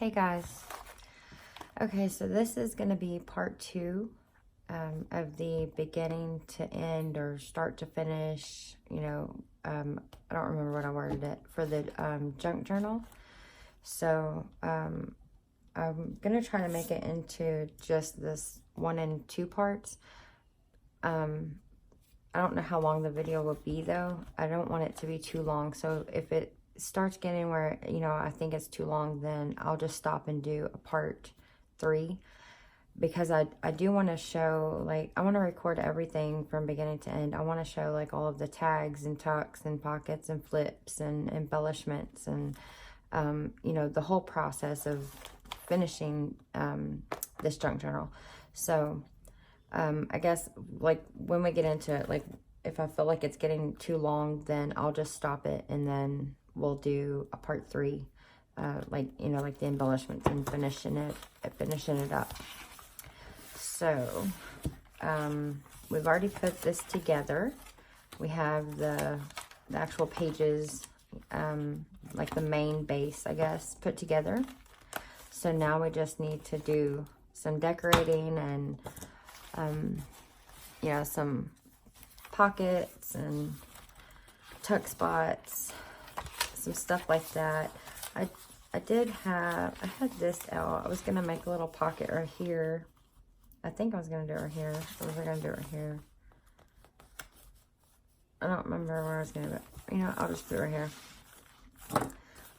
Hey guys. Okay, so this is going to be part 2 of the beginning to end or start to finish, I don't remember what I worded it, for the junk journal. So I'm going to try to make it into just this 1 and 2 parts. I don't know how long the video will be though. I don't want it to be too long, so if it starts getting where I think it's too long, then I'll just stop and do a part 3, because I do want to show, like, I want to record everything from beginning to end. I want to show like all of the tags and tucks and pockets and flips and embellishments and the whole process of finishing this junk journal. So I guess, like, when we get into it, like, if I feel like it's getting too long, then I'll just stop it and then we'll do a part 3, like the embellishments and finishing it up. So we've already put this together. We have the actual pages, like the main base, I guess, put together. So now we just need to do some decorating and some pockets and tuck spots, some stuff like that. I had this out. I was gonna make a little pocket right here. I think I was gonna do it right here. Or was I gonna do it right here? I don't remember where I was gonna do it. I'll just do it right here.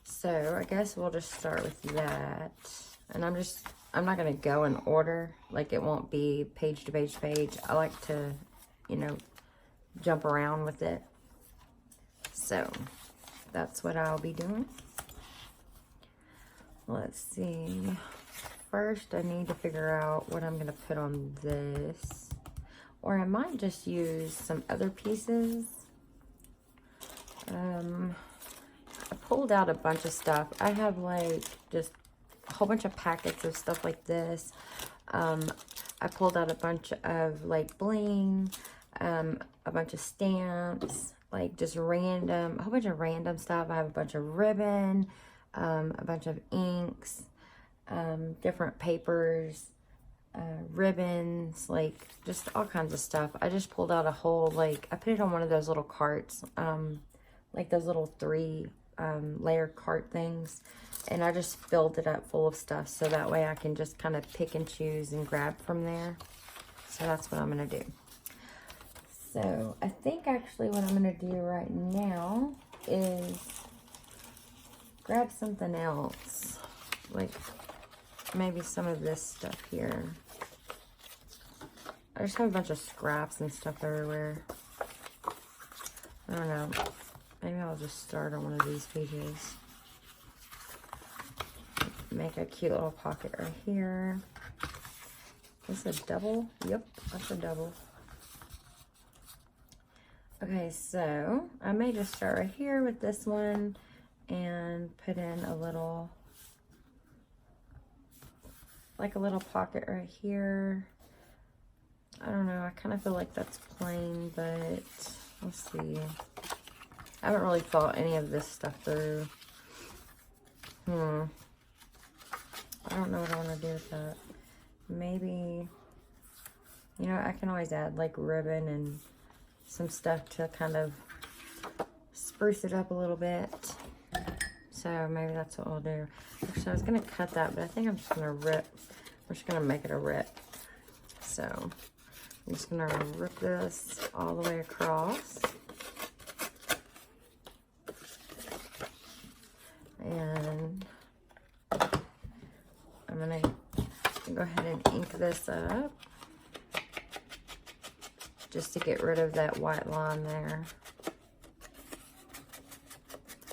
So I guess we'll just start with that. And I'm not gonna go in order. Like, it won't be page to page to page. I like to, jump around with it. So that's what I'll be doing. Let's see. First, I need to figure out what I'm gonna put on this. Or I might just use some other pieces. I pulled out a bunch of stuff. I have like just a whole bunch of packets of stuff like this. I pulled out a bunch of like bling, a bunch of stamps, like just a whole bunch of random stuff. I have a bunch of ribbon, a bunch of inks, different papers, ribbons, like just all kinds of stuff. I just pulled out a whole, like, I put it on one of those little carts, like those little 3 layer cart things, and I just filled it up full of stuff so that way I can just kind of pick and choose and grab from there. So that's what I'm gonna do. So I think actually what I'm gonna do right now is grab something else, like maybe some of this stuff here. I just have a bunch of scraps and stuff everywhere. I don't know. Maybe I'll just start on one of these pages. Make a cute little pocket right here. Is this a double? Yep, that's a double. Okay, so I may just start right here with this one and put in a little, like a little pocket right here. I don't know, I kind of feel like that's plain, but we'll see. I haven't really thought any of this stuff through. I don't know what I want to do with that. Maybe, I can always add like ribbon and some stuff to kind of spruce it up a little bit. So maybe that's what we'll do. Actually, I was going to cut that, but I think I'm just going to rip. We're just going to make it a rip. So I'm just going to rip this all the way across. And I'm going to go ahead and ink this up just to get rid of that white line there.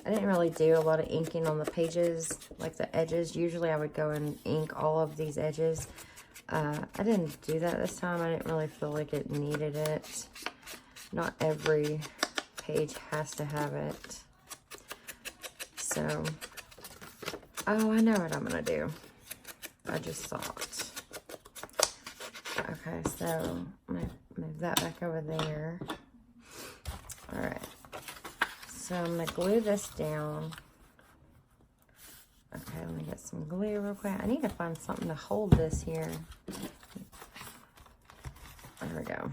I didn't really do a lot of inking on the pages, like the edges. Usually I would go and ink all of these edges. I didn't do that this time. I didn't really feel like it needed it. Not every page has to have it. So, oh, I know what I'm gonna do. I just thought. Okay, so I'm gonna move that back over there. All right. So I'm gonna glue this down. Okay, let me get some glue real quick. I need to find something to hold this here. There we go.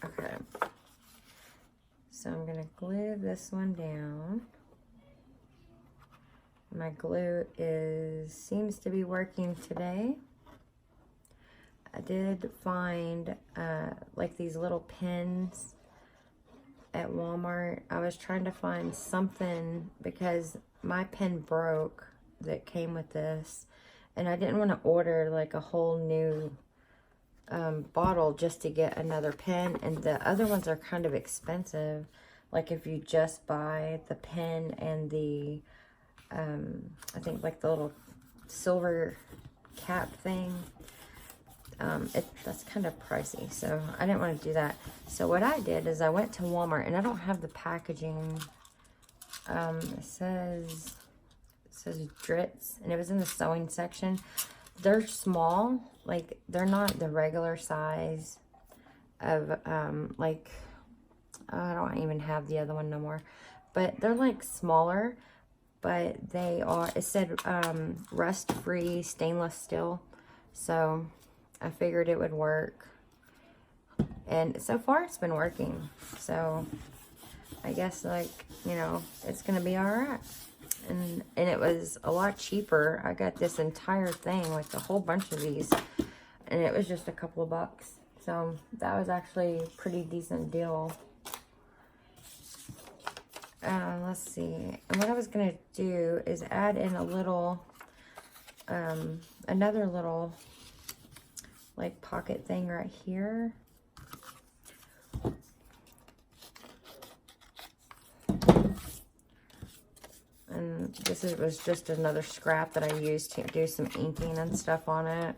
Okay. So I'm gonna glue this one down. My glue seems to be working today. I did find like these little pins at Walmart. I was trying to find something because my pen broke that came with this, and I didn't want to order like a whole new bottle just to get another pen, and the other ones are kind of expensive. Like if you just buy the pen and the I think like the little silver cap thing, that's kind of pricey, so I didn't want to do that. So what I did is I went to Walmart, and I don't have the packaging. It says Dritz, and it was in the sewing section. They're small, like they're not the regular size of like, I don't even have the other one no more, but they're like smaller, but they are, it said rust-free stainless steel, so I figured it would work, and so far it's been working. So I guess, like, you know, it's gonna be all right. And it was a lot cheaper. I got this entire thing, like a whole bunch of these, and it was just a couple of bucks. So that was actually a pretty decent deal. Let's see. And what I was gonna do is add in a little, another little like pocket thing right here. And this was just another scrap that I used to do some inking and stuff on it.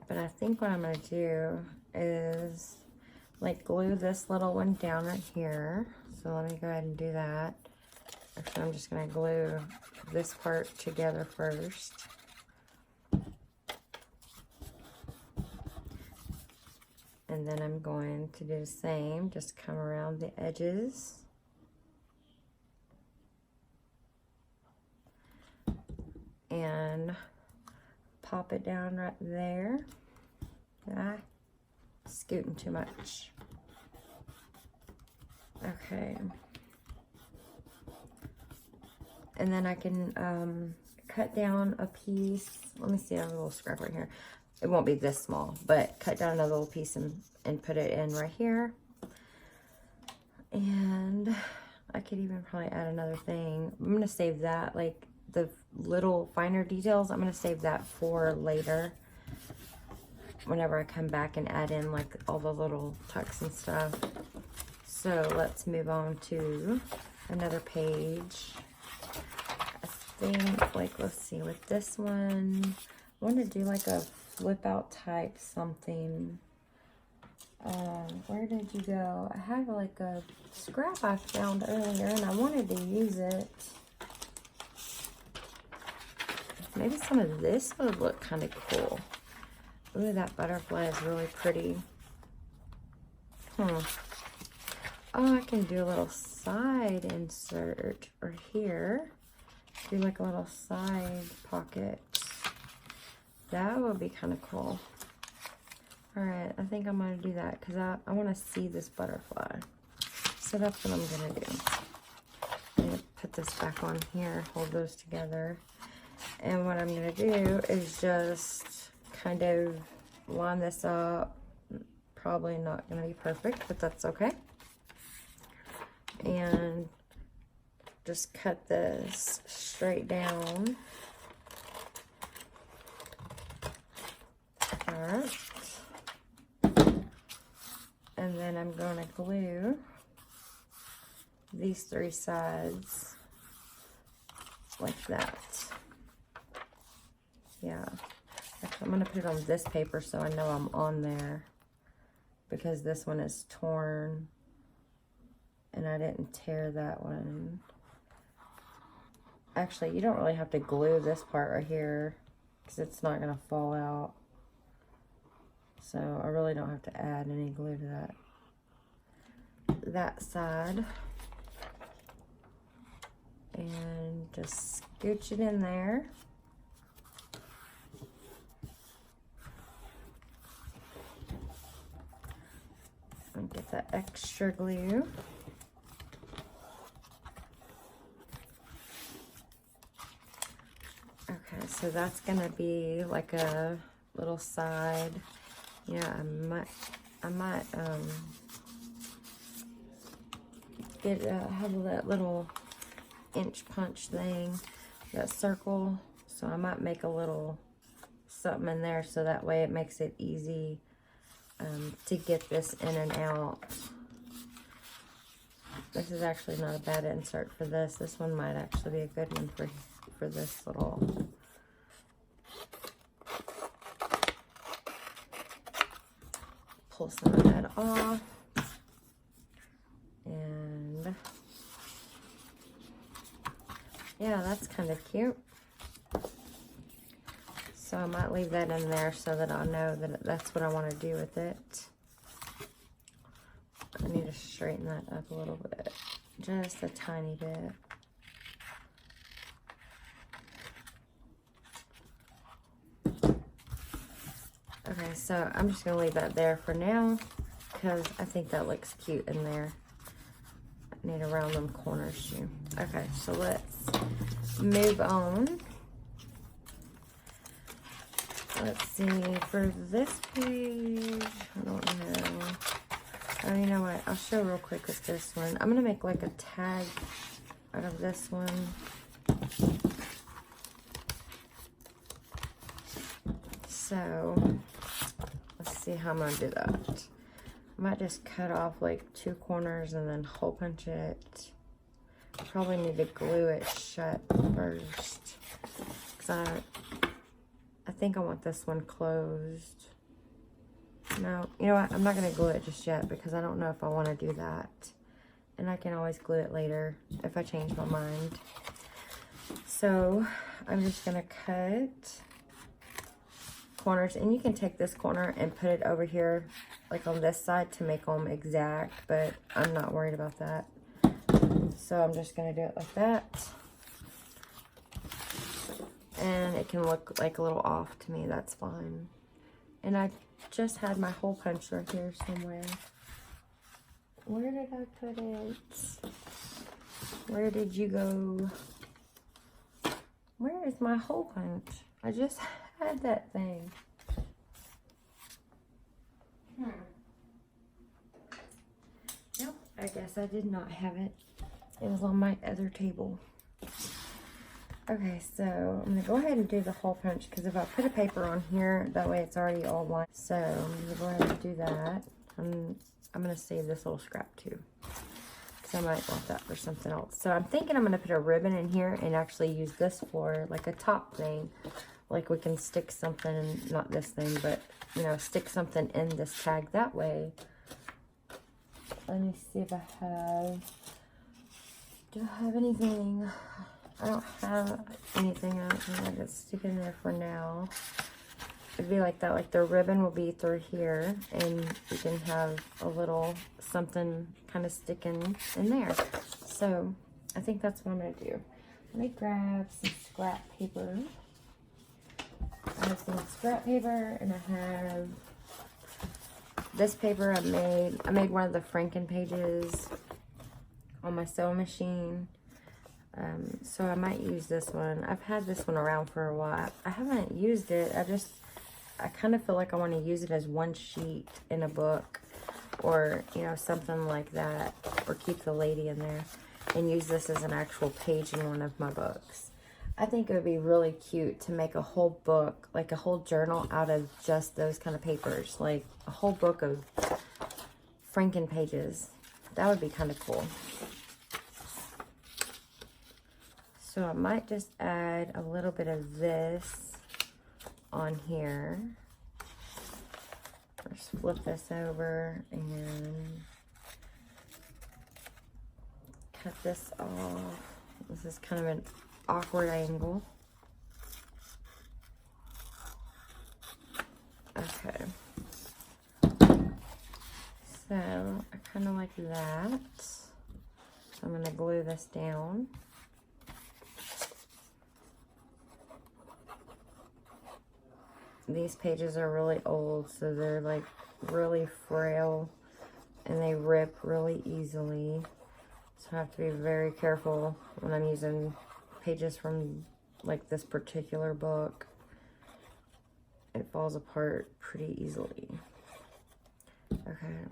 But I think what I'm going to do is like glue this little one down right here. So let me go ahead and do that. Actually, I'm just going to glue this part together first. And then I'm going to do the same, just come around the edges. And pop it down right there. Scooting too much. Okay. And then I can cut down a piece. Let me see, I have a little scrap right here. It won't be this small, but cut down another little piece and put it in right here. And I could even probably add another thing. I'm gonna save that, like the little finer details, I'm gonna save that for later, whenever I come back and add in like all the little tucks and stuff. So let's move on to another page. I think, like, let's see, with this one, I want to do like a flip out type something. Where did you go? I have like a scrap I found earlier and I wanted to use it. Maybe some of this would look kind of cool. Ooh, that butterfly is really pretty. Oh, I can do a little side insert or here. Do like a little side pocket. That would be kind of cool. All right, I think I'm gonna do that because I want to see this butterfly. So that's what I'm gonna do. I'm gonna put this back on here, hold those together. And what I'm gonna do is just kind of line this up. Probably not gonna be perfect, but that's okay. And just cut this straight down. All right. And then I'm going to glue these three sides like that. Yeah. Actually, I'm going to put it on this paper so I know I'm on there, because this one is torn and I didn't tear that one. Actually, you don't really have to glue this part right here because it's not going to fall out. So I really don't have to add any glue to that side. just scooch it in there. And get that extra glue. Okay, so that's gonna be like a little side. Yeah, I might have that little inch punch thing, that circle. So I might make a little something in there so that way it makes it easy to get this in and out. This is actually not a bad insert for this. This one might actually be a good one for this little. Pull some of that off. And yeah, that's kind of cute. So I might leave that in there so that I'll know that that's what I want to do with it. I need to straighten that up a little bit, just a tiny bit. Okay, so I'm just going to leave that there for now because I think that looks cute in there. I need to round them corners too. Okay, so let's move on. Let's see, for this page, I don't know. Oh, you know what? I'll show real quick with this one. I'm going to make like a tag out of this one. So, let's see how I'm going to do that. I might just cut off like 2 corners and then hole punch it. Probably need to glue it shut first. Because I think I want this one closed. No, you know what? I'm not going to glue it just yet because I don't know if I want to do that. And I can always glue it later if I change my mind. So, I'm just going to cut corners. And you can take this corner and put it over here, like on this side, to make them exact. But I'm not worried about that. So, I'm just going to do it like that. And it can look like a little off to me. That's fine. And I just had my hole punch right here somewhere. Where did I put it? Where did you go? Where is my hole punch? I just had that thing. Nope, I guess I did not have it. It was on my other table. Okay, so I'm going to go ahead and do the hole punch because if I put a paper on here, that way it's already all lined. So I'm going to go ahead and do that. I'm going to save this little scrap too because I might want that for something else. So I'm thinking I'm going to put a ribbon in here and actually use this for like a top thing. Like we can stick something, not this thing, but you know, stick something in this tag that way. Let me see if I have, do I have anything? I don't have anything else. I'm going to stick in there for now. It'd be like that. Like the ribbon will be through here. And you can have a little something kind of sticking in there. So I think that's what I'm going to do. Let me grab some scrap paper. I have some scrap paper and I have this paper I made one of the Franken pages on my sewing machine. So I might use this one. I've had this one around for a while. I haven't used it. I kind of feel like I want to use it as one sheet in a book or, you know, something like that, or keep the lady in there and use this as an actual page in one of my books. I think it would be really cute to make a whole book, like a whole journal out of just those kind of papers, like a whole book of Franken pages. That would be kind of cool. So I might just add a little bit of this on here. Just flip this over and cut this off. This is kind of an awkward angle. Okay. So I kind of like that. So I'm going to glue this down. these pages are really old, so they're like really frail and they rip really easily. So I have to be very careful when I'm using pages from like this particular book. It falls apart pretty easily. Okay,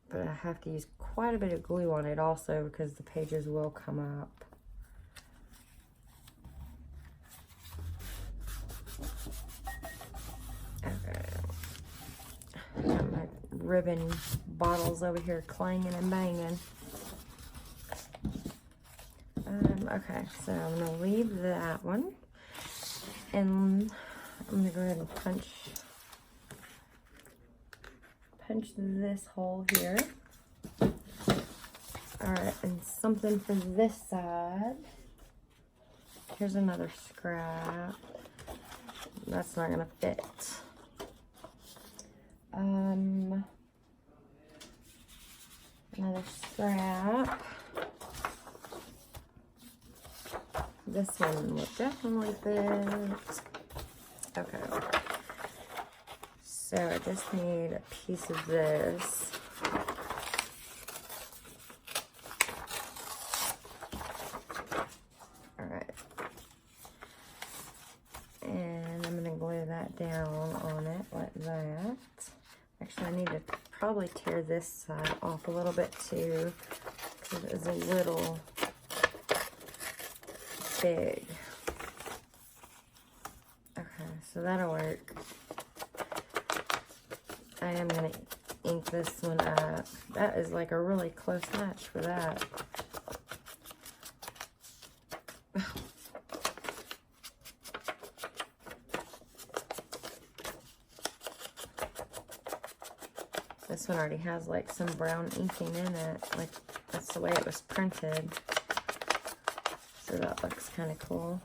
but I have to use quite a bit of glue on it also because the pages will come up. Okay, got my ribbon bottles over here clanging and banging. Okay, so I'm going to leave that one, and I'm going to go ahead and punch this hole here. Alright, and something for this side. Here's another scrap. That's not going to fit. Another scrap. This one will definitely fit. Okay. So I just need a piece of this. Alright. And I'm going to glue that down on it like that. Actually, I need to probably tear this side off a little bit too, because it is a little big. Okay, so that'll work. I am going to ink this one up. That is like a really close match for that. This one already has like some brown inking in it. Like that's the way it was printed. So that looks kind of cool.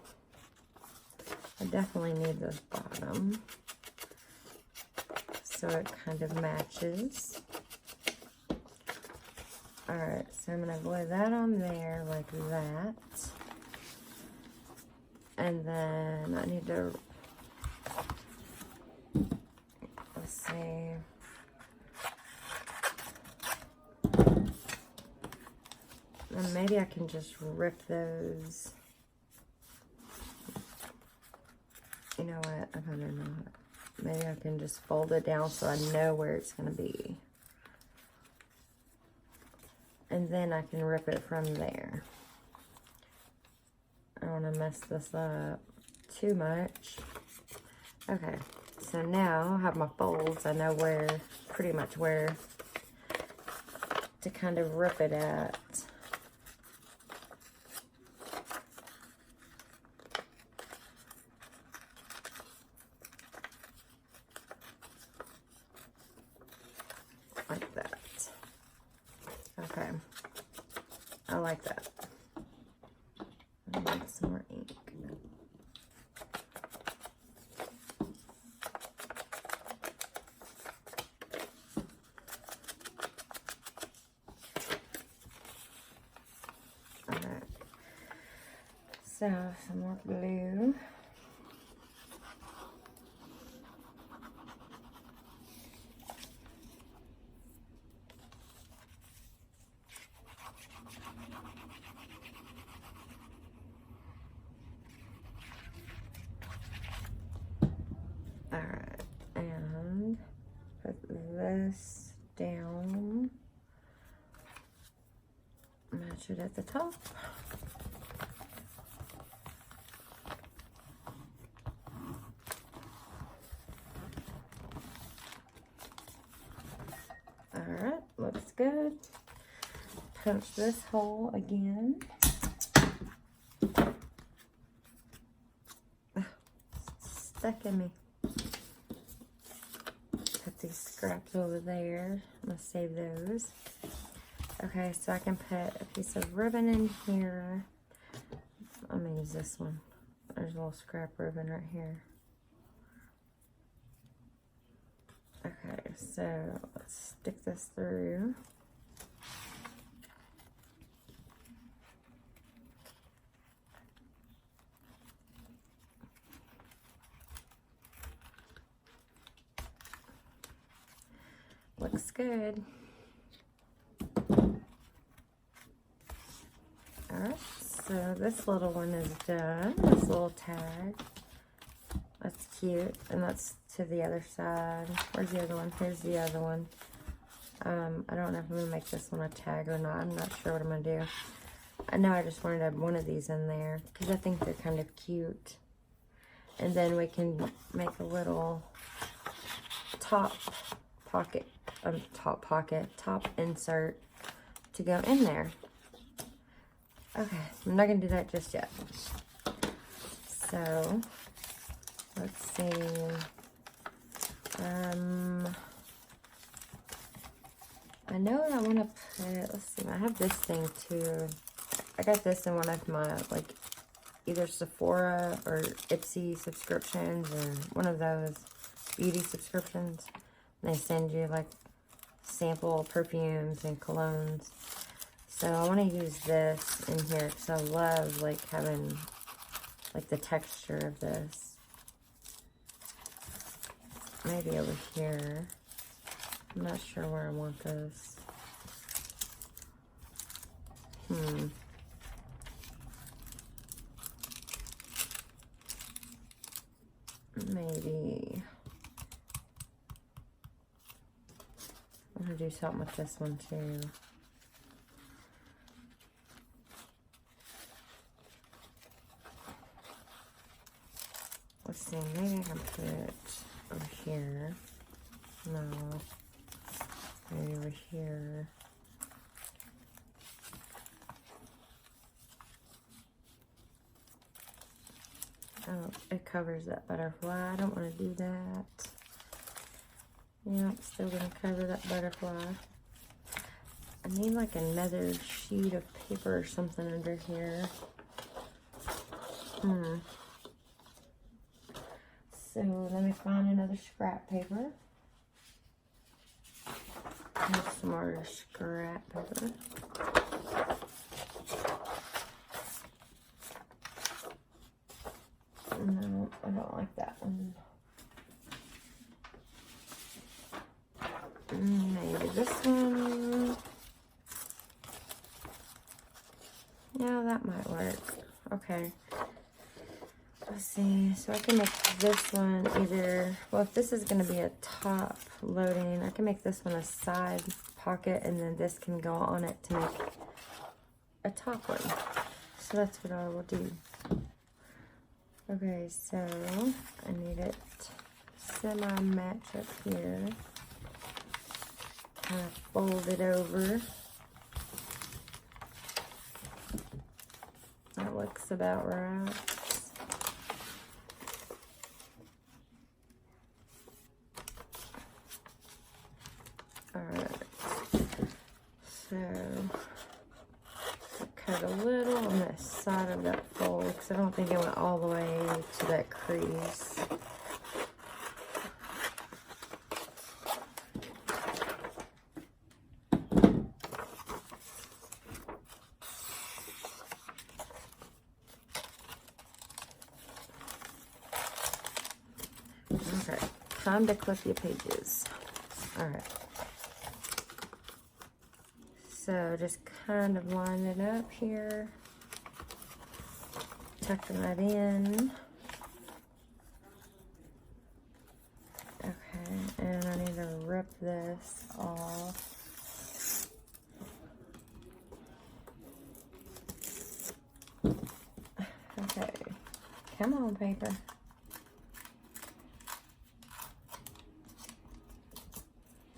I definitely need this bottom so it kind of matches. Alright, so I'm going to glue that on there like that. And then I need to, let's see. And maybe I can just rip those. You know what? I better not. Maybe I can just fold it down so I know where it's going to be. And then I can rip it from there. I don't want to mess this up too much. Okay, so now I have my folds. I know where, pretty much where to kind of rip it at. Like that. Okay. I like that. I need some more ink. Alright. So, some more glue. Alright, and put this down. Match it at the top. Alright, looks good. Punch this hole again. Stuck in me. Put these scraps over there. I'm going to save those. Okay, so I can put a piece of ribbon in here. I'm going to use this one. There's a little scrap ribbon right here. Okay, so let's stick this through. looks good. Alright, so this little one is done. This little tag. That's cute. And that's to the other side. Where's the other one? Here's the other one. I don't know if I'm going to make this one a tag or not. I'm not sure what I'm going to do. I know I just wanted to have one of these in there because I think they're kind of cute. And then we can make a little top insert to go in there. Okay, I'm not going to do that just yet. So, let's see. I know what I want to put. Let's see. I have this thing too. I got this in one of my, like, either Sephora or Ipsy subscriptions or one of those beauty subscriptions. And they send you, like, sample perfumes and colognes. So I want to use this in here because I love, like, having, like, the texture of this. Maybe over here. I'm not sure where I want this. Maybe. I'm going to do something with this one too. Let's see, maybe I can put it over here. No. Maybe over here. Oh, it covers that butterfly. I don't want to do that. Yeah, I'm still going to cover that butterfly. I need like another sheet of paper or something under here. So let me find another scrap paper. Have some more scrap paper. No, I don't like that one. Maybe this one. Yeah, that might work. Okay. Let's see. So I can make this one either, well, if this is going to be a top loading, I can make this one a side pocket, and then this can go on it to make a top one. So that's what I will do. Okay, so I need it semi-match up here. Kind of fold it over. That looks about right. Alright, so I cut a little on the side of that fold because I don't think it went all the way to that crease. Okay, time to clip your pages. Alright. So just kind of line it up here. Tucking that in. Okay, and I need to rip this off. Okay, come on, paper.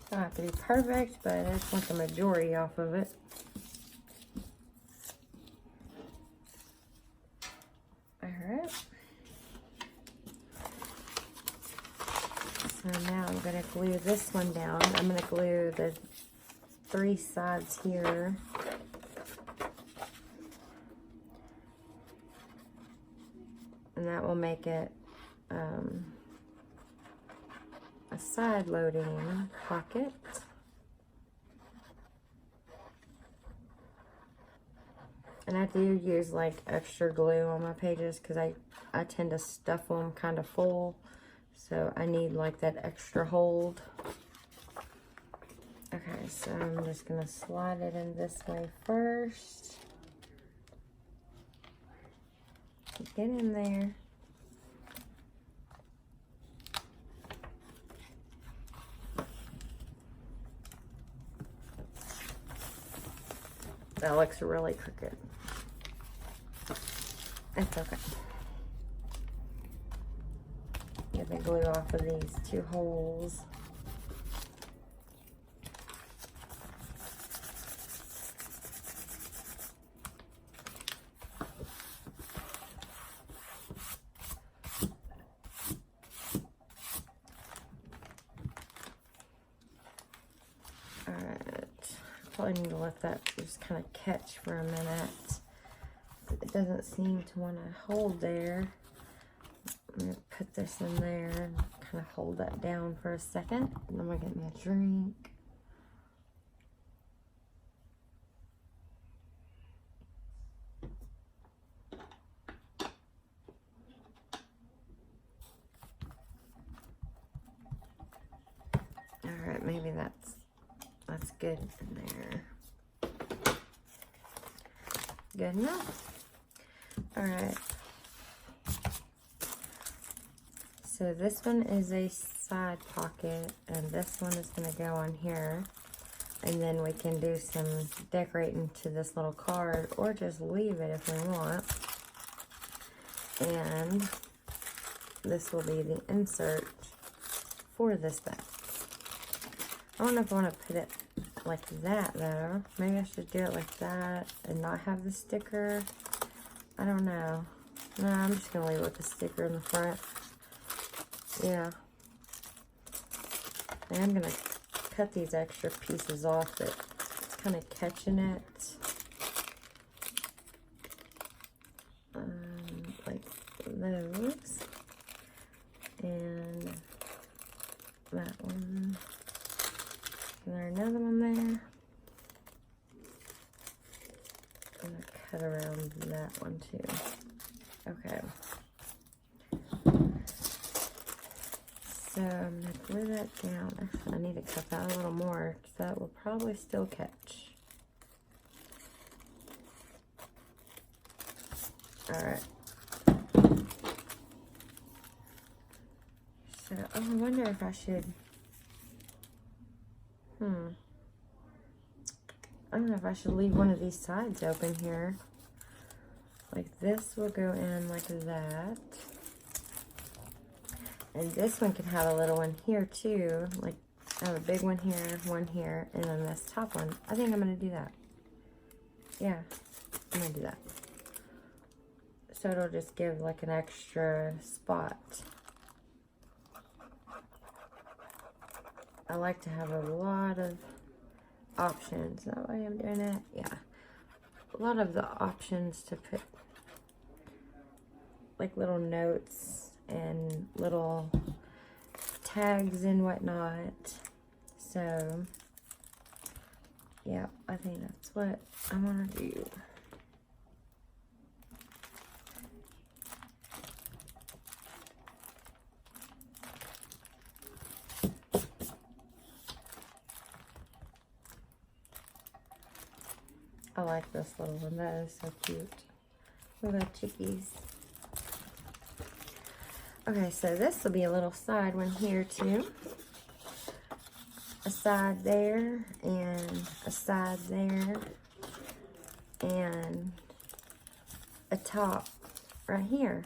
Don't have to be perfect, but I just want the majority off of it. Alright. So now I'm going to glue this one down. I'm going to glue the 3 sides here. And that will make it a side loading pocket. And I do use like extra glue on my pages because I tend to stuff them kind of full. So I need like that extra hold. Okay, so I'm just going to slide it in this way first. Get in there. That looks really crooked. It's okay. Get the glue off of these two holes. Probably need to let that just kind of catch for a minute. It doesn't seem to want to hold there. I'm going to put this in there and kind of hold that down for a second. And I'm going to get me a drink. All right, maybe that's good in there. Good enough. All right. So this one is a side pocket, and this one is going to go on here. And then we can do some decorating to this little card, or just leave it if we want. And this will be the insert for this bag. I don't know if I want to put it like that though. Maybe I should do it like that and not have the sticker. I don't know. No, I'm just going to leave it with the sticker in the front. Yeah. And I'm going to cut these extra pieces off that it's kind of catching it. Like those. And that one. And there's another one there. I'm going to cut around that one too. Okay. So I'm going to glue that down. Actually, I need to cut that a little more because that will probably still catch. Alright. So, oh, I wonder if I should... I don't know if I should leave one of these sides open here. Like this will go in like that. And this one can have a little one here too. Like I have a big one here, and then this top one. I think I'm going to do that. Yeah, I'm going to do that. So it'll just give like an extra spot. I like to have a lot of options. Is that why I'm doing it? Yeah. A lot of the options to put like little notes and little tags and whatnot. So, yeah, I think that's what I want to do. I like this little one. That is so cute. Little chickies. Okay, so this will be a little side one here too. A side there and a side there and a top right here.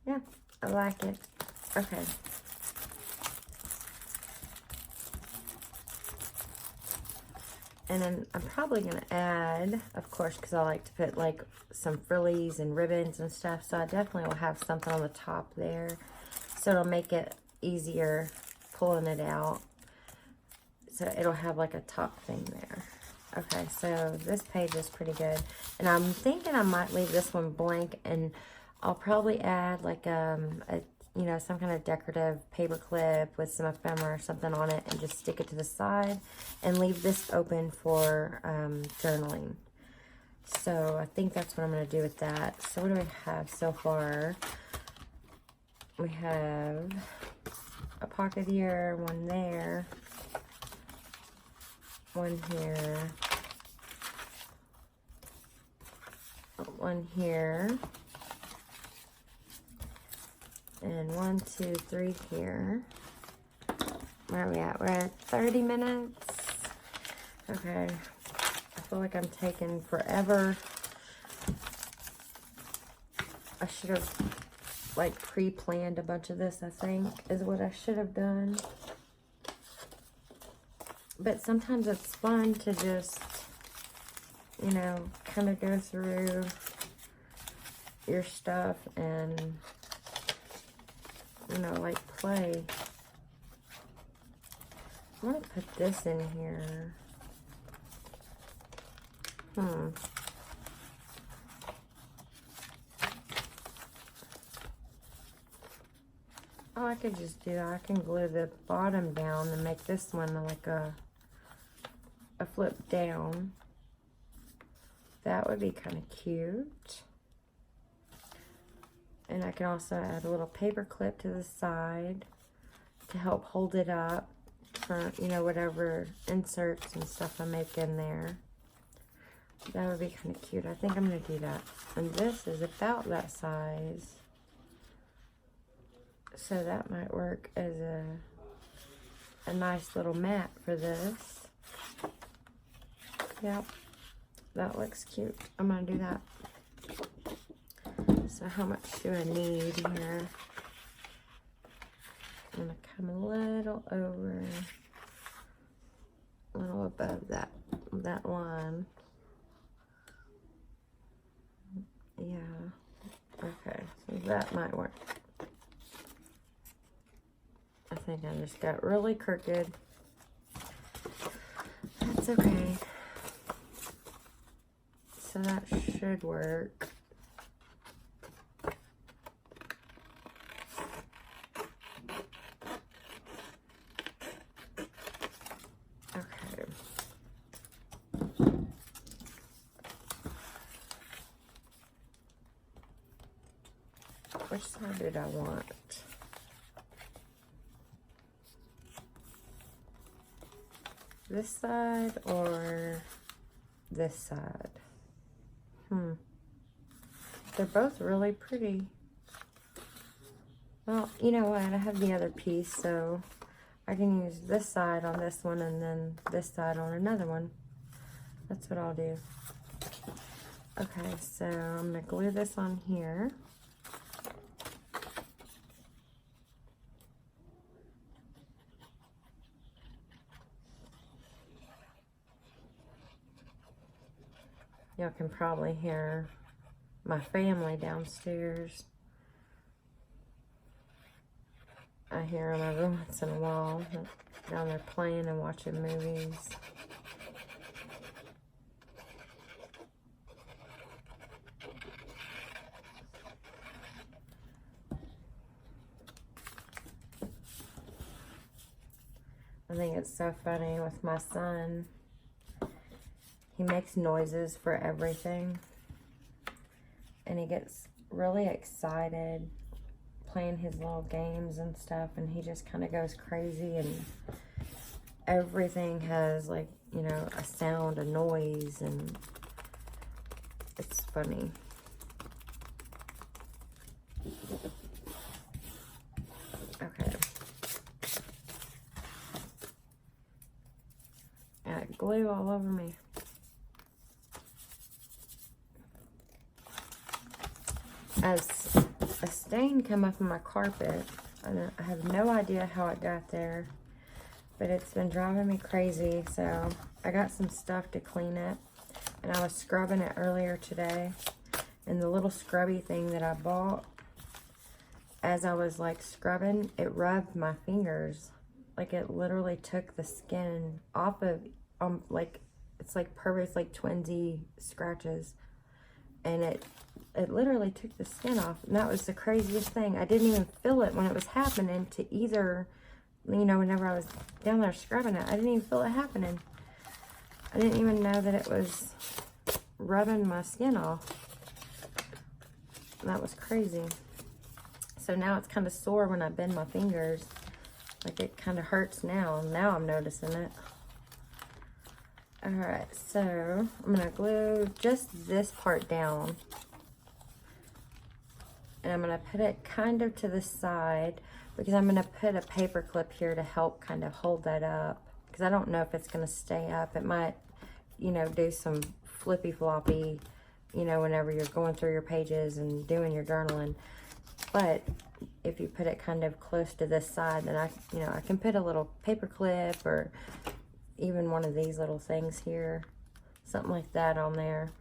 Yeah, I like it. Okay. And then I'm probably going to add, of course, because I like to put like some frillies and ribbons and stuff. So I definitely will have something on the top there. So it'll make it easier pulling it out. So it'll have like a top thing there. Okay, so this page is pretty good. And I'm thinking I might leave this one blank, and I'll probably add like you know, some kind of decorative paper clip with some ephemera or something on it, and just stick it to the side and leave this open for journaling. So I think that's what I'm going to do with that. So what do we have so far? We have a pocket here, one there, one here, one here, and 1, 2, 3 here. Where are we at? We're at 30 minutes. Okay. I feel like I'm taking forever. I should have like pre-planned a bunch of this, I think, is what I should have done. But sometimes it's fun to just, you know, kind of go through your stuff and, you know, like play. I'm going to put this in here. Oh, I could just do that. I can glue the bottom down and make this one like a flip down. That would be kind of cute. And I can also add a little paper clip to the side to help hold it up for, you know, whatever inserts and stuff I make in there. That would be kind of cute. I think I'm going to do that. And this is about that size. So that might work as a nice little mat for this. Yep, that looks cute. I'm gonna do that. So how much do I need here? I'm gonna come a little over, a little above that line. Yeah, okay, so that might work. I think I just got really crooked. That's okay. So that should work. Okay. Which side did I want? This side or this side? They're both really pretty. Well, you know what? I have the other piece, so I can use this side on this one and then this side on another one. That's what I'll do. Okay, so I'm going to glue this on here. Y'all can probably hear my family downstairs. I hear them every once in a while down there playing and watching movies. I think it's so funny with my son. He makes noises for everything. And he gets really excited playing his little games and stuff. And he just kind of goes crazy. And everything has, like, you know, a sound, a noise. And it's funny. Okay. Got glue all over me. As a stain come up on my carpet, I have no idea how it got there, but it's been driving me crazy. So I got some stuff to clean it, and I was scrubbing it earlier today, and the little scrubby thing that I bought, as I was like scrubbing, it rubbed my fingers. Like it literally took the skin off of, like, it's like perfect, like twinsy scratches, and it literally took the skin off. And that was the craziest thing. I didn't even feel it when it was happening to either, you know, whenever I was down there scrubbing it. I didn't even feel it happening. I didn't even know that it was rubbing my skin off. That was crazy. So now it's kind of sore when I bend my fingers. Like it kind of hurts now. Now I'm noticing it. Alright, so I'm going to glue just this part down. And I'm going to put it kind of to the side because I'm going to put a paper clip here to help kind of hold that up. Because I don't know if it's going to stay up. It might, you know, do some flippy floppy, you know, whenever you're going through your pages and doing your journaling. But if you put it kind of close to this side, then I can put a little paper clip or even one of these little things here, something like that on there.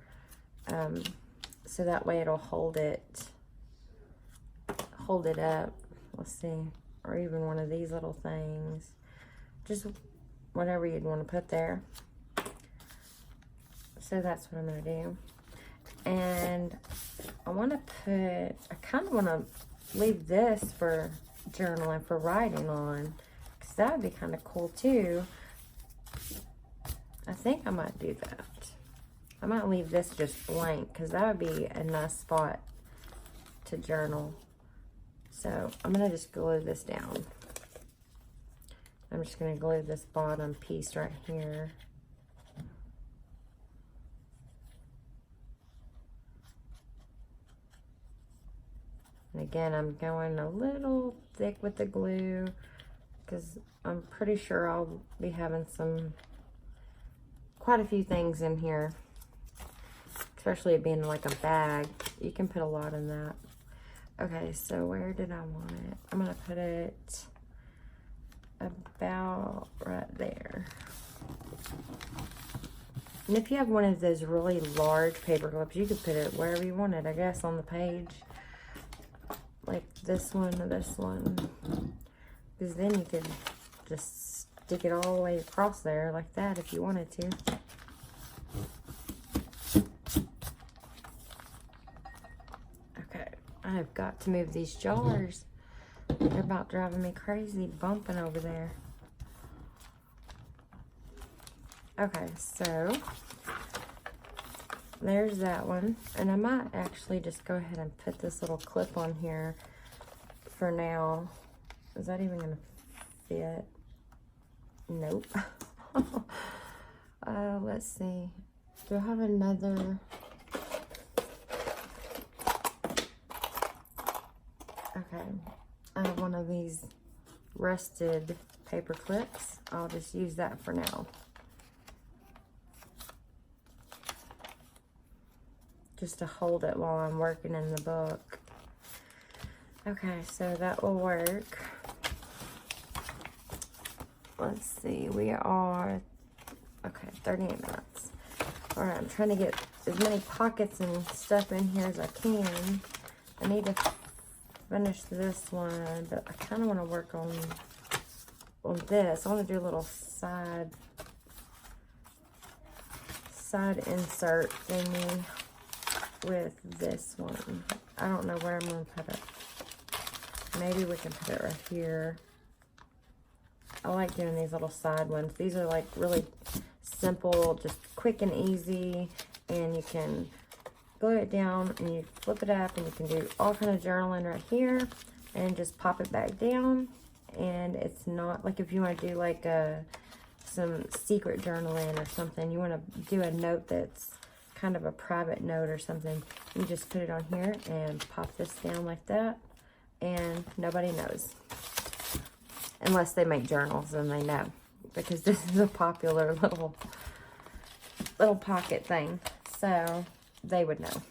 So that way it'll hold it up. Let's see, or even one of these little things, just whatever you'd want to put there. So that's what I'm going to do. And I want to I kind of want to leave this for journaling, for writing on, because that would be kind of cool too. I think I might do that. I might leave this just blank because that would be a nice spot to journal. So I'm going to just glue this down. I'm just going to glue this bottom piece right here. And again, I'm going a little thick with the glue because I'm pretty sure I'll be having quite a few things in here, especially it being like a bag. You can put a lot in that. Okay, so where did I want it? I'm gonna put it about right there. And if you have one of those really large paper clips, you could put it wherever you want it, I guess, on the page. Like this one or this one. Because then you could just stick it all the way across there like that if you wanted to. Okay, I've got to move these jars. They're about driving me crazy, bumping over there. Okay, so there's that one. And I might actually just go ahead and put this little clip on here for now. Is that even gonna fit? Nope. Let's see. Do I have another? Okay. I have one of these rusted paper clips. I'll just use that for now. Just to hold it while I'm working in the book. Okay, so that will work. Let's see, we are, okay, 38 minutes. All right, I'm trying to get as many pockets and stuff in here as I can. I need to finish this one, but I kind of want to work on this. I want to do a little side insert thingy with this one. I don't know where I'm going to put it. Maybe we can put it right here. I like doing these little side ones. These are like really simple, just quick and easy, and you can glue it down and you flip it up and you can do all kind of journaling right here and just pop it back down. And it's not like, if you want to do like some secret journaling or something, you want to do a note that's kind of a private note or something, you just put it on here and pop this down like that, and nobody knows. Unless they make journals, and they know, because this is a popular little pocket thing, so they would know.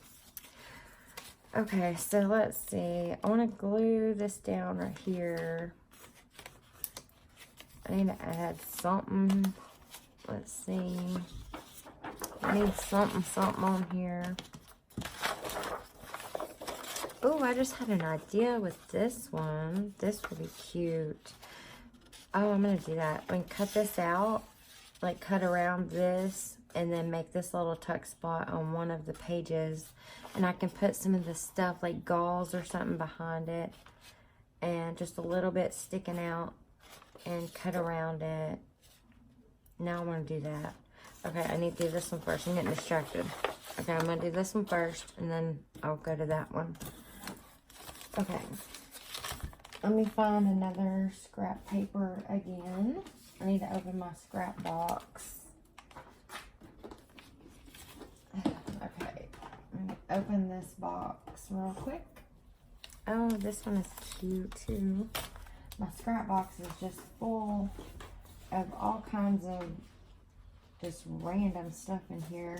Okay, so let's see. I want to glue this down right here. I need to add something. Let's see. I need something on here. Oh, I just had an idea with this one. This would be cute. Oh, I'm going to do that. I'm going to cut this out, like cut around this, and then make this little tuck spot on one of the pages. And I can put some of the stuff like gauze or something behind it, and just a little bit sticking out, and cut around it. Now I want to do that. Okay, I need to do this one first. I'm getting distracted. Okay, I'm going to do this one first, and then I'll go to that one. Okay. Let me find another scrap paper again. I need to open my scrap box. open this box real quick. Oh, this one is cute too. My scrap box is just full of all kinds of just random stuff in here.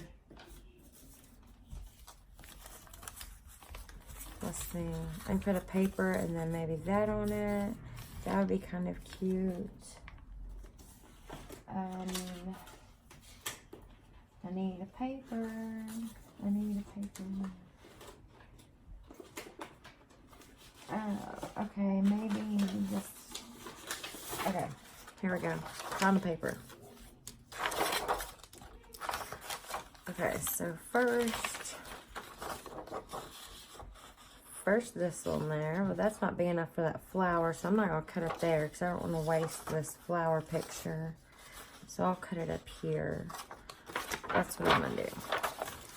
Let's see. I can put a paper and then maybe that on it. That would be kind of cute. I need a paper. I need a paper. Okay, maybe this. Okay, here we go. Found the paper. Okay, so first this one there. Well, that's not big enough for that flower, so I'm not going to cut it there because I don't want to waste this flower picture. So I'll cut it up here. That's what I'm going to do.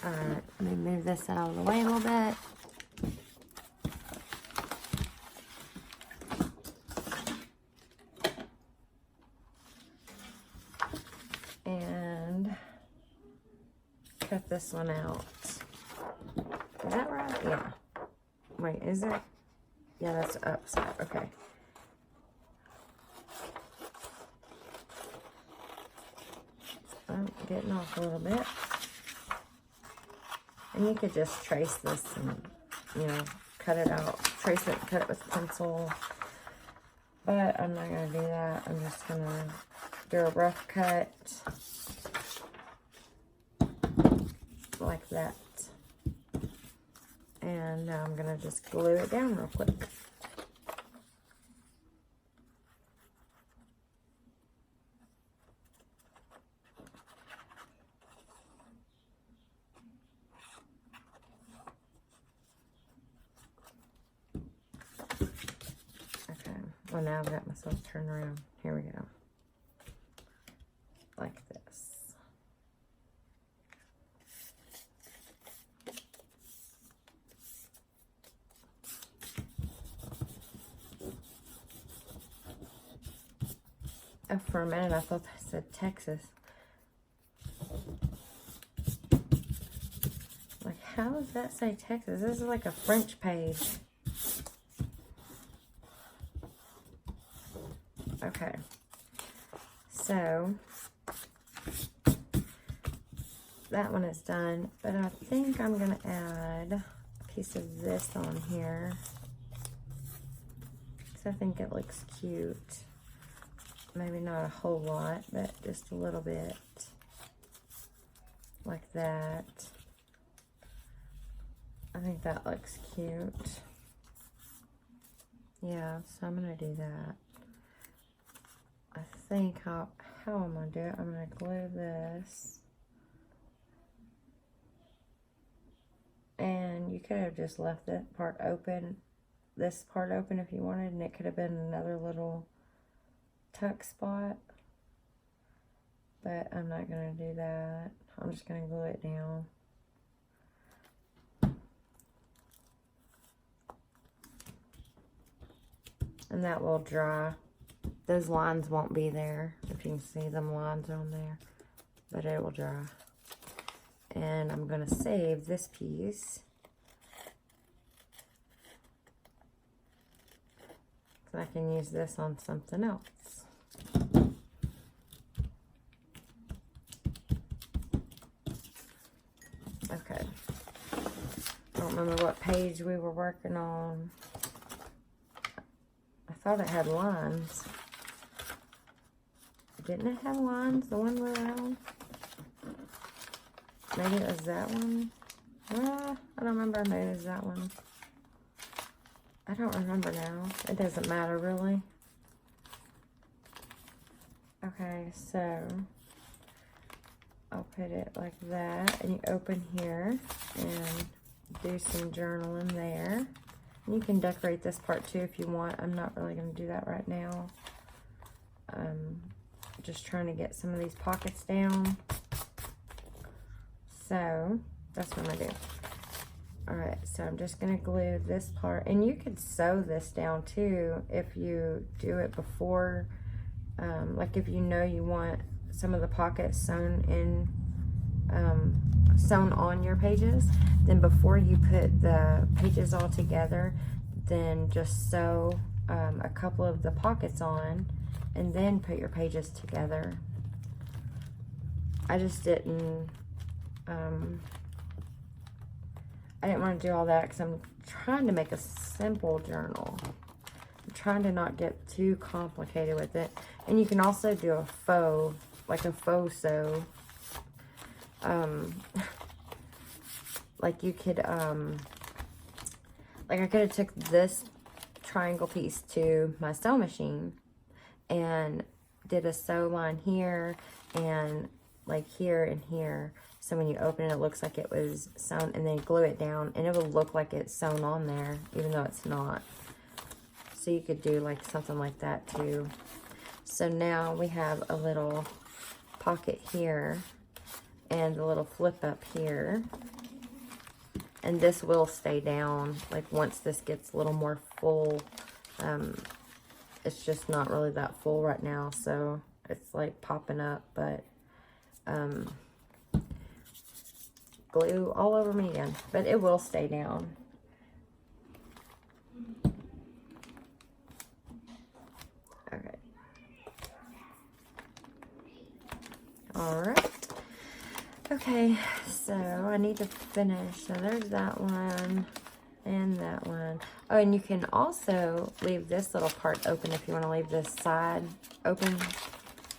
Alright, let me move this out of the way a little bit. And cut this one out. Is that right? Yeah. Wait, is it? Yeah, that's upside. Okay. I'm getting off a little bit. And you could just trace this and, you know, cut it out. Trace it, cut it with a pencil. But I'm not going to do that. I'm just going to do a rough cut. Like that. And now I'm going to just glue it down real quick. Okay, well now I've got myself turned around. Here we go. Like this. Oh, for a minute I thought that said Texas. Like, how does that say Texas? This is like a French page. Okay. So, that one is done. But I think I'm going to add a piece of this on here. Because I think it looks cute. Maybe not a whole lot, but just a little bit. Like that. I think that looks cute. Yeah, so I'm going to do that. I think how I'm going to do it, I'm going to glue this. And you could have just left that part open, this part open if you wanted, and it could have been another little tuck spot. But I'm not going to do that. I'm just going to glue it down. And that will dry. Those lines won't be there, if you can see them lines on there, but it will dry. And I'm going to save this piece. So I can use this on something else. Okay. I don't remember what page we were working on. I thought it had lines. Didn't it have lines, the one we're on? Maybe it was that one. I don't remember. Maybe it was that one. I don't remember now. It doesn't matter, really. Okay, so I'll put it like that. And you open here and do some journaling there. You can decorate this part too if you want. I'm not really going to do that right now. Just trying to get some of these pockets down. So that's what I'm going to do. Alright, so I'm just going to glue this part. And you could sew this down too if you do it before. Like if you know you want some of the pockets sewn in sewn on your pages, then before you put the pages all together, then just sew a couple of the pockets on and then put your pages together. I just didn't I didn't want to do all that because I'm trying to make a simple journal. I'm trying to not get too complicated with it. And you can also do a faux, like a faux sew. Like you could, like I could have took this triangle piece to my sew machine and did a sew line here and like here and here. So when you open it, it looks like it was sewn, and then glue it down and it will look like it's sewn on there, even though it's not. So you could do like something like that too. So now we have a little pocket here and a little flip up here. And this will stay down, like once this gets a little more full. It's just not really that full right now, so it's like popping up, but glue all over me again, but it will stay down. Okay. All right. Okay, so I need to finish. So there's that one and that one. Oh, and you can also leave this little part open if you want to leave this side open.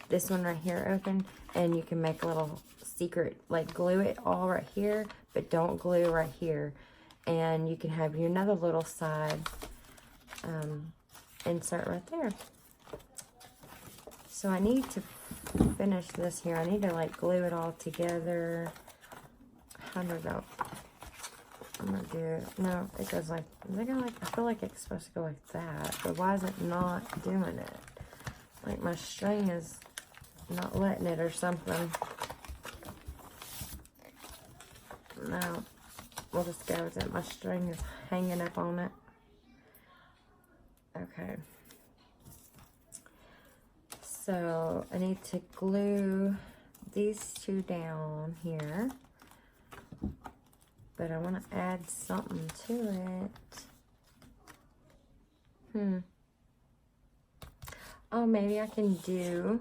This one right here open. And you can make a little secret, like glue it all right here, but don't glue right here. And you can have your another little side insert right there. So I need to finish this here. I need to like glue it all together. How do I go? I'm gonna do it. No, it goes like, I feel like it's supposed to go like that, but why is it not doing it? Like my string is not letting it or something. No, we'll just go with it. My string is hanging up on it. Okay. So I need to glue these two down here, but I want to add something to it. Oh, maybe I can do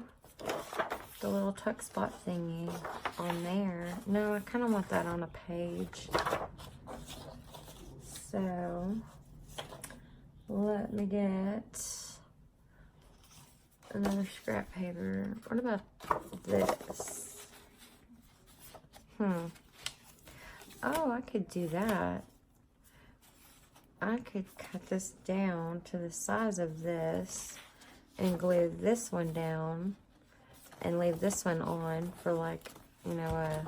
the little tuck spot thingy on there. No, I kind of want that on a page. So let me get another scrap paper. What about this? Oh, I could do that. I could cut this down to the size of this and glue this one down and leave this one on for like, you know,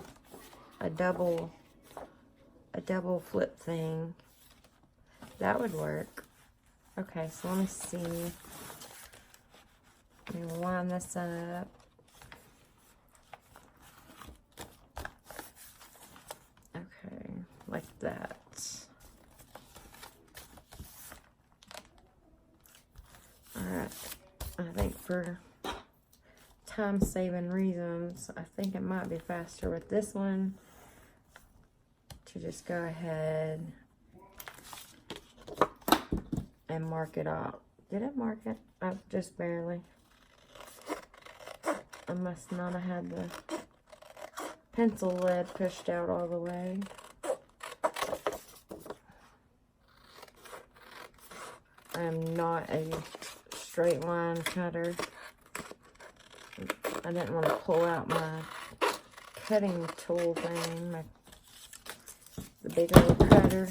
a double flip thing. That would work. Okay, so let me see. Let me line this up. Okay, like that. Alright, I think for time-saving reasons, I think it might be faster with this one to just go ahead and mark it out. Did it mark it? Just barely. I must not have had the pencil lead pushed out all the way. I am not a straight line cutter. I didn't want to pull out my cutting tool thing, the big old cutter.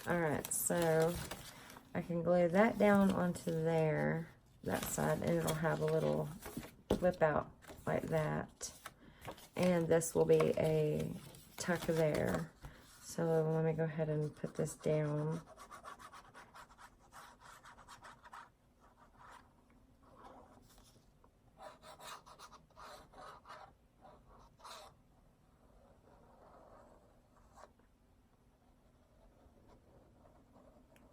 Alright, so I can glue that down onto there, that side, and it'll have a little flip out like that. And this will be a tuck there. So let me go ahead and put this down.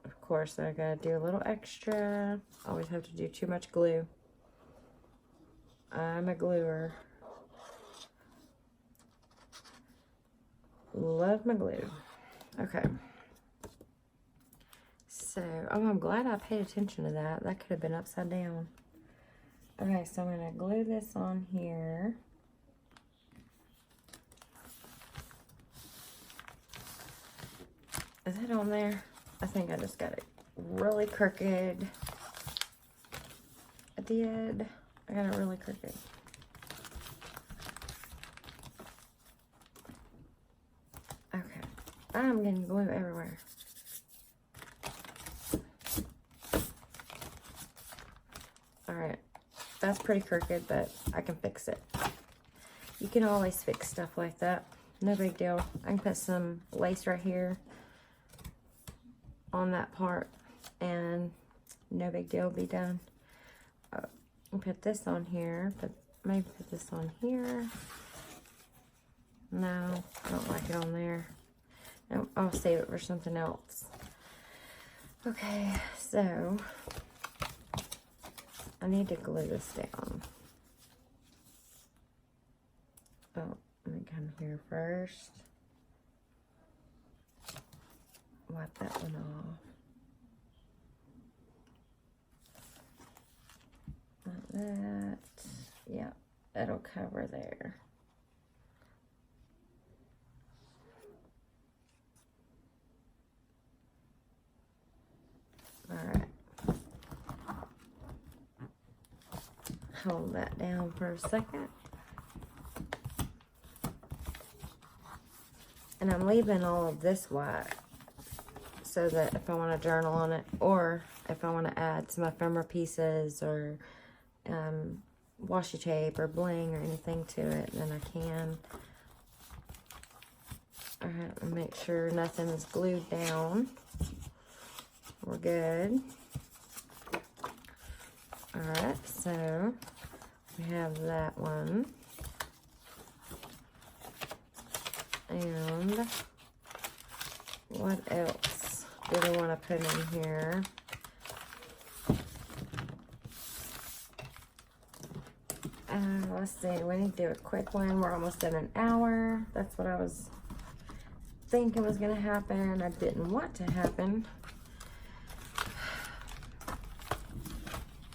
Of course, I gotta do a little extra. Always have to do too much glue. I'm a gluer. love my glue. Okay. So, oh, I'm glad I paid attention to that. That could have been upside down. Okay, so I'm going to glue this on here. Is it on there? I think I just got it really crooked. I did. I got it really crooked. Okay. I'm getting glue everywhere. Alright. That's pretty crooked, but I can fix it. You can always fix stuff like that. No big deal. I can put some lace right here on that part, and no big deal, be done. I'll put this on here, but maybe put this on here. No, I don't like it on there. I'll save it for something else. Okay, so I need to glue this down. Oh, let me come here first. Wipe that one off. Like that. Yeah, that'll cover there. Alright. Hold that down for a second. And I'm leaving all of this white so that if I want to journal on it, or if I want to add some ephemera pieces or washi tape or bling or anything to it, then I can. Alright, make sure nothing is glued down. We're good. Alright, so we have that one. And what else do we want to put in here? Let's see, we need to do a quick one. We're almost at an hour. That's what I was thinking was going to happen. I didn't want to happen.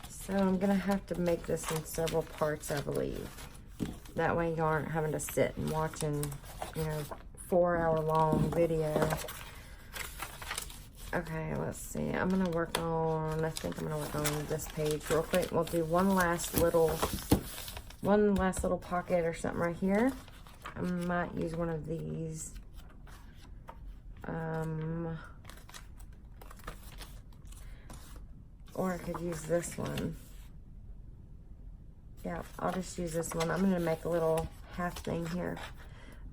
So I'm going to have to make this in several parts, I believe. That way you aren't having to sit and watching, you know, 4-hour long video. Okay, let's see. I'm going to work on, I think I'm going to work on this page real quick. We'll do one last little pocket or something right here. I might use one of these. Or I could use this one. Yeah, I'll just use this one. I'm going to make a little half thing here.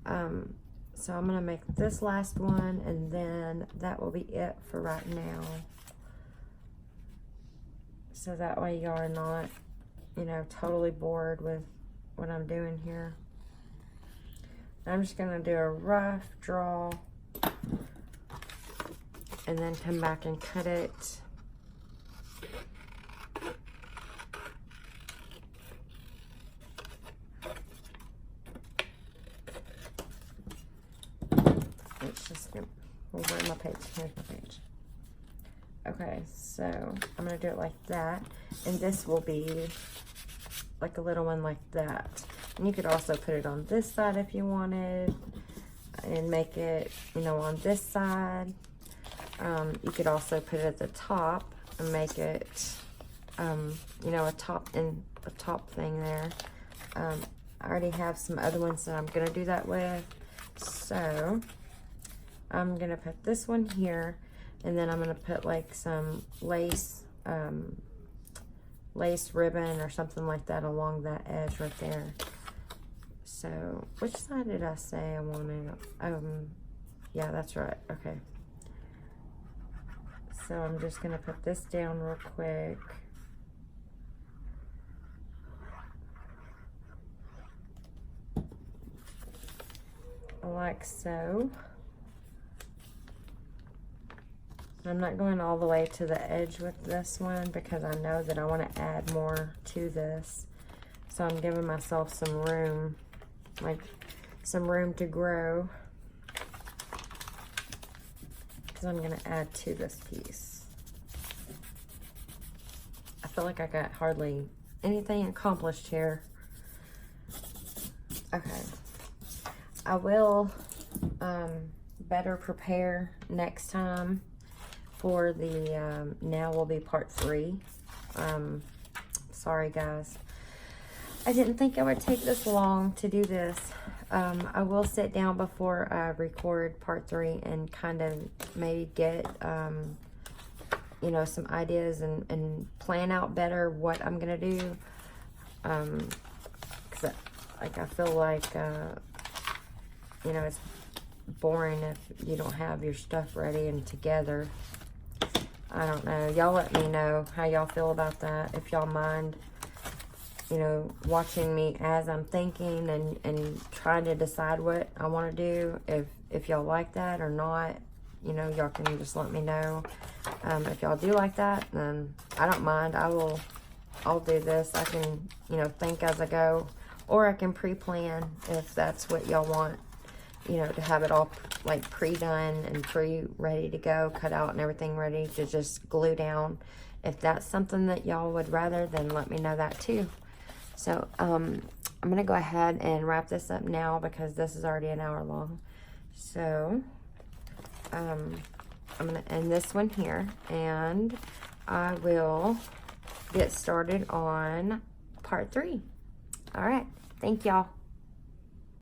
So I'm going to make this last one, and then that will be it for right now. So that way you are not, you know, totally bored with what I'm doing here. I'm just going to do a rough draw and then come back and cut it. It's just, well, where's my page? Here's my page. Okay, so I'm going to do it like that. And this will be like a little one like that. And you could also put it on this side if you wanted. And make it, you know, on this side. You could also put it at the top and make it, you know, a top thing there. I already have some other ones that I'm going to do that with. So I'm going to put this one here, and then I'm going to put like some lace ribbon or something like that along that edge right there. So which side did I say I wanted? Yeah, that's right. Okay. So I'm just going to put this down real quick. Like so. I'm not going all the way to the edge with this one because I know that I want to add more to this. So I'm giving myself some room, like some room to grow. because I'm going to add to this piece. I feel like I got hardly anything accomplished here. Okay. I will better prepare next time for the now will be part 3. Sorry guys, I didn't think I would take this long to do this. I will sit down before I record part 3 and kind of maybe get you know, some ideas and plan out better what I'm gonna do, because like I feel like you know, it's boring if you don't have your stuff ready and together. I don't know. Y'all let me know how y'all feel about that. If y'all mind, you know, watching me as I'm thinking and trying to decide what I want to do. If y'all like that or not, you know, y'all can just let me know. If y'all do like that, then I don't mind. I'll do this. I can, you know, think as I go, or I can pre-plan if that's what y'all want. You know, to have it all like pre-done and ready to go, cut out and everything ready to just glue down. If that's something that y'all would rather, then let me know that too. So I'm gonna go ahead and wrap this up now because this is already an hour long. So I'm gonna end this one here, and I will get started on part 3. All right, thank y'all.